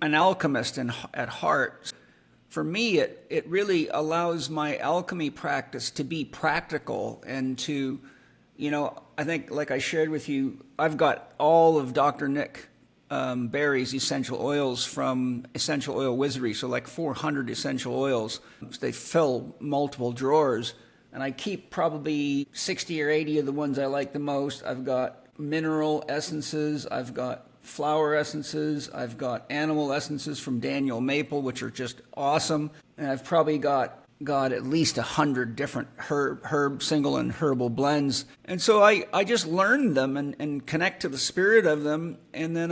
an alchemist at heart. For me, it really allows my alchemy practice to be practical and to, I think, like I shared with you, I've got all of Dr. Nick Berry's essential oils from Essential Oil Wizardry, so like 400 essential oils. They fill multiple drawers, and I keep probably 60 or 80 of the ones I like the most. I've got mineral essences, I've got flower essences, I've got animal essences from Daniel Maple, which are just awesome, and I've probably got at least 100 different herb single and herbal blends. And so I just learned them and connect to the spirit of them. And then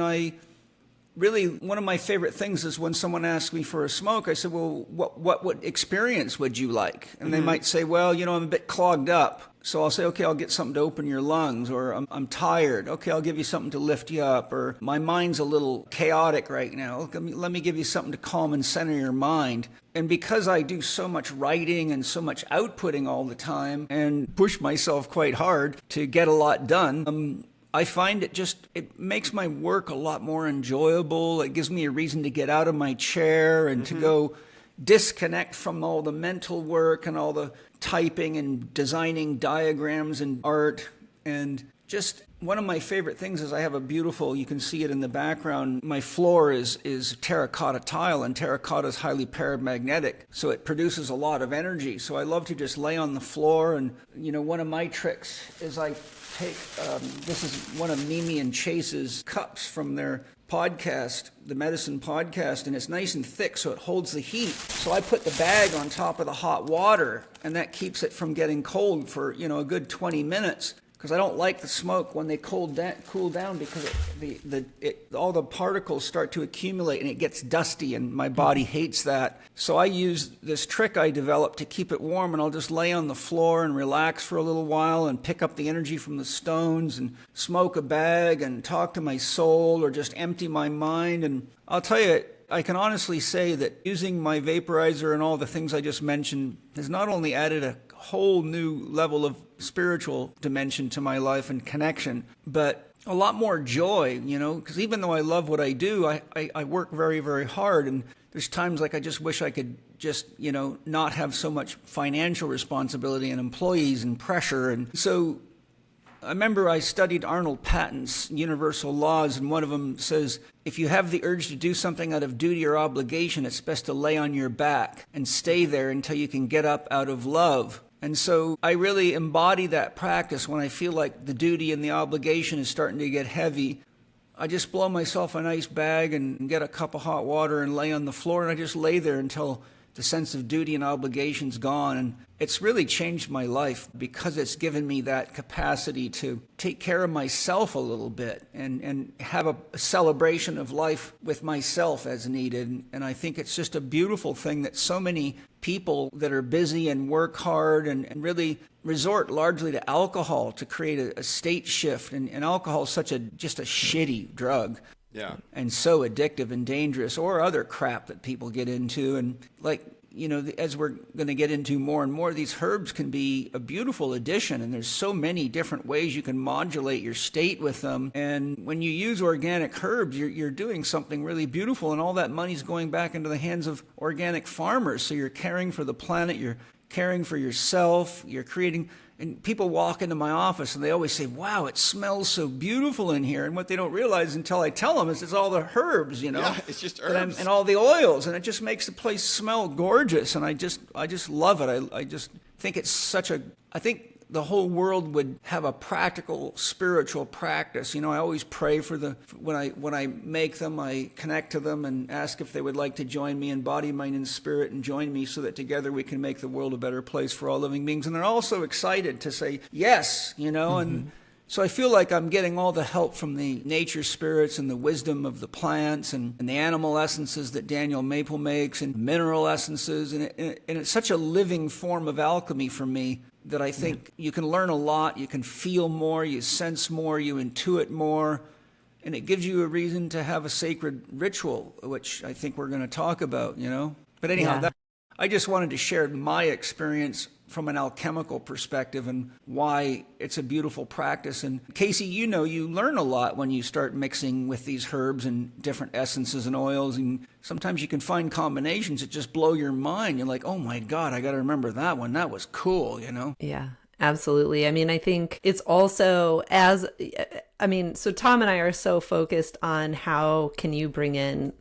one of my favorite things is when someone asks me for a smoke, I said, well, what experience would you like? And they might say, well, I'm a bit clogged up. So I'll say, okay, I'll get something to open your lungs, or I'm tired. Okay, I'll give you something to lift you up, or my mind's a little chaotic right now. Let me give you something to calm and center your mind. And because I do so much writing and so much outputting all the time and push myself quite hard to get a lot done, I find it makes my work a lot more enjoyable. It gives me a reason to get out of my chair and to go disconnect from all the mental work and all the typing and designing diagrams and art. And just one of my favorite things is I have a beautiful, you can see it in the background, my floor is terracotta tile, and terracotta is highly paramagnetic, so it produces a lot of energy. So I love to just lay on the floor, and one of my tricks is I take, this is one of Mimi and Chase's cups from their podcast, the medicine podcast, and it's nice and thick so it holds the heat. So I put the bag on top of the hot water, and that keeps it from getting cold for a good 20 minutes, because I don't like the smoke when they cool down, because all the particles start to accumulate and it gets dusty, and my body hates that. So I use this trick I developed to keep it warm, and I'll just lay on the floor and relax for a little while and pick up the energy from the stones and smoke a bag and talk to my soul or just empty my mind. And I'll tell you, I can honestly say that using my vaporizer and all the things I just mentioned has not only added a whole new level of spiritual dimension to my life and connection, but a lot more joy, because even though I love what I do, I work very, very hard, and there's times like I just wish I could just, not have so much financial responsibility and employees and pressure. And so I remember I studied Arnold Patton's Universal Laws, and one of them says, if you have the urge to do something out of duty or obligation, it's best to lay on your back and stay there until you can get up out of love. And so I really embody that practice when I feel like the duty and the obligation is starting to get heavy. I just blow myself a nice bag and get a cup of hot water and lay on the floor, and I just lay there until the sense of duty and obligation's gone. And it's really changed my life because it's given me that capacity to take care of myself a little bit and have a celebration of life with myself as needed. And I think it's just a beautiful thing that so many people that are busy and work hard and really resort largely to alcohol to create a state shift. And alcohol is just a shitty drug. Yeah. And so addictive and dangerous, or other crap that people get into. And as we're going to get into more and more, these herbs can be a beautiful addition, and there's so many different ways you can modulate your state with them. And when you use organic herbs, you're doing something really beautiful, and all that money's going back into the hands of organic farmers. So you're caring for the planet, you're caring for yourself, you're creating. And people walk into my office and they always say, wow, it smells so beautiful in here. And what they don't realize until I tell them is it's all the herbs, Yeah, it's just herbs. And all the oils. And it just makes the place smell gorgeous. And I just love it. I just think it's I think the whole world would have a practical spiritual practice. I always pray for when I make them, I connect to them and ask if they would like to join me in body, mind, and spirit, and join me so that together we can make the world a better place for all living beings. And they're also excited to say yes, and so I feel like I'm getting all the help from the nature spirits and the wisdom of the plants and the animal essences that Daniel Maple makes and mineral essences. And it's such a living form of alchemy for me that I think you can learn a lot, you can feel more, you sense more, you intuit more, and it gives you a reason to have a sacred ritual, which I think we're going to talk about, But anyhow, I just wanted to share my experience from an alchemical perspective and why it's a beautiful practice. And Casey, you know, you learn a lot when you start mixing with these herbs and different essences and oils. And sometimes you can find combinations that just blow your mind. You're like, oh my God, I got to remember that one. That was cool, you know? Yeah. Absolutely. I mean, I think it's also so Tom and I are so focused on how can you bring in,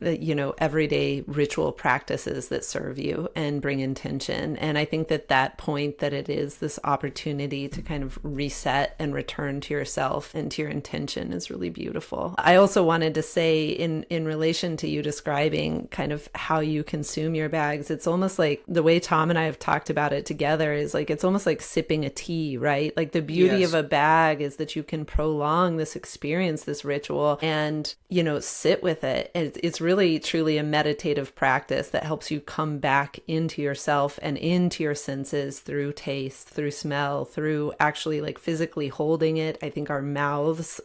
everyday ritual practices that serve you and bring intention. And I think that point that it is this opportunity to kind of reset and return to yourself and to your intention is really beautiful. I also wanted to say in relation to you describing kind of how you consume your bags, it's almost like the way Tom and I have talked about it together is like, it's almost like sipping a tea, right? Like the beauty of a bag is that you can prolong this experience, this ritual, and, sit with it. It's really, truly a meditative practice that helps you come back into yourself and into your senses through taste, through smell, through actually like physically holding it. I think our mouths,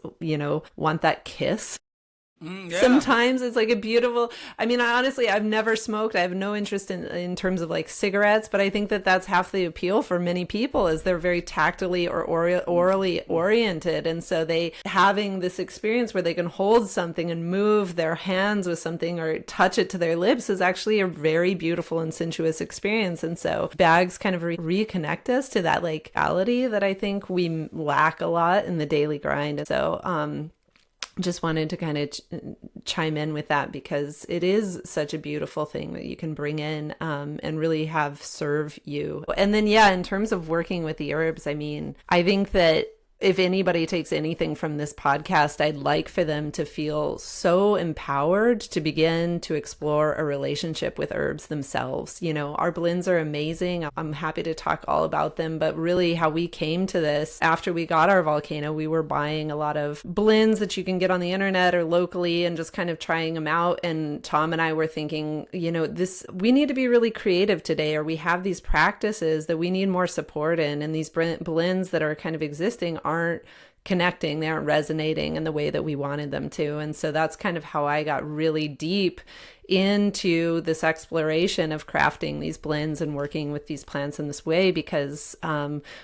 want that kiss. Sometimes it's like a beautiful, honestly, I've never smoked. I have no interest in terms of like cigarettes, but I think that's half the appeal for many people is they're very tactily or orally oriented. And so they having this experience where they can hold something and move their hands with something or touch it to their lips is actually a very beautiful and sensuous experience. And so bags kind of reconnect us to that like reality that I think we lack a lot in the daily grind. And so, just wanted to kind of chime in with that because it is such a beautiful thing that you can bring in and really have serve you. And then, in terms of working with the herbs, I think that if anybody takes anything from this podcast, I'd like for them to feel so empowered to begin to explore a relationship with herbs themselves. Our blends are amazing. I'm happy to talk all about them, but really how we came to this after we got our volcano, we were buying a lot of blends that you can get on the internet or locally and just kind of trying them out. And Tom and I were thinking, we need to be really creative today, or we have these practices that we need more support in. And these blends that are kind of existing aren't connecting, they aren't resonating in the way that we wanted them to. And so that's kind of how I got really deep into this exploration of crafting these blends and working with these plants in this way, because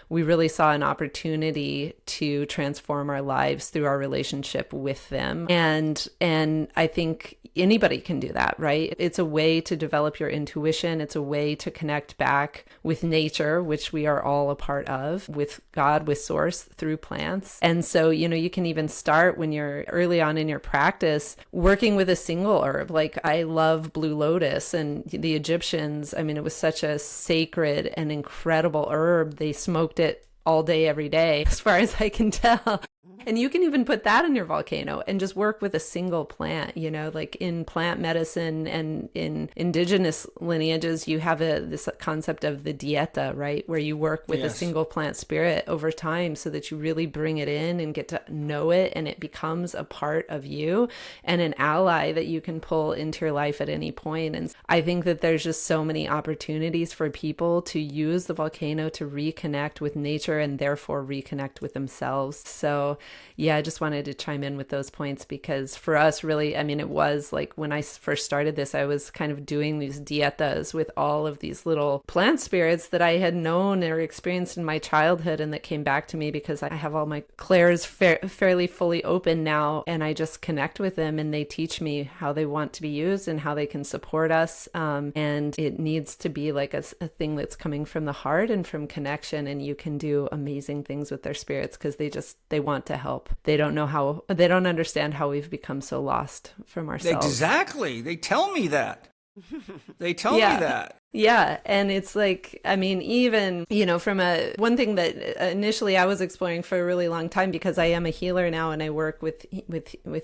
we really saw an opportunity to transform our lives through our relationship with them. And I think anybody can do that, right? It's a way to develop your intuition. It's a way to connect back with nature, which we are all a part of, with God, with source through plants. And so, you can even start when you're early on in your practice working with a single herb. Like I love blue lotus, and the Egyptians, it was such a sacred and incredible herb. They smoked it all day, every day, as far as I can tell. And you can even put that in your volcano and just work with a single plant, like in plant medicine and in indigenous lineages, you have this concept of the dieta, right? Where you work with a single plant spirit over time so that you really bring it in and get to know it, and it becomes a part of you and an ally that you can pull into your life at any point. And I think that there's just so many opportunities for people to use the volcano to reconnect with nature and therefore reconnect with themselves. So I just wanted to chime in with those points because for us, really, it was like when I first started this, I was kind of doing these dietas with all of these little plant spirits that I had known or experienced in my childhood and that came back to me because I have all my clairs fairly fully open now, and I just connect with them and they teach me how they want to be used and how they can support us. And it needs to be like a thing that's coming from the heart and from connection, and you can do amazing things with their spirits because they want to help. They don't understand how we've become so lost from ourselves. Exactly. They tell me that. They tell me that. Yeah. And it's like, even, from one thing that initially I was exploring for a really long time, because I am a healer now and I work with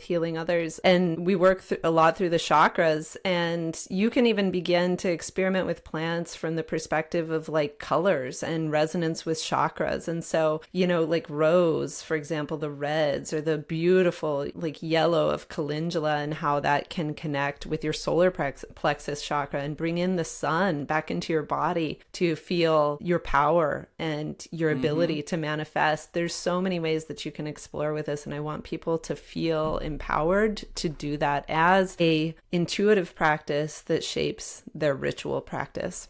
healing others, and we work a lot through the chakras, and you can even begin to experiment with plants from the perspective of like colors and resonance with chakras. And so, like rose, for example, the reds or the beautiful like yellow of calendula, and how that can connect with your solar plexus chakra and bring in the sun back into your body to feel your power and your ability to manifest. There's so many ways that you can explore with this, and I want people to feel empowered to do that as a intuitive practice that shapes their ritual practice.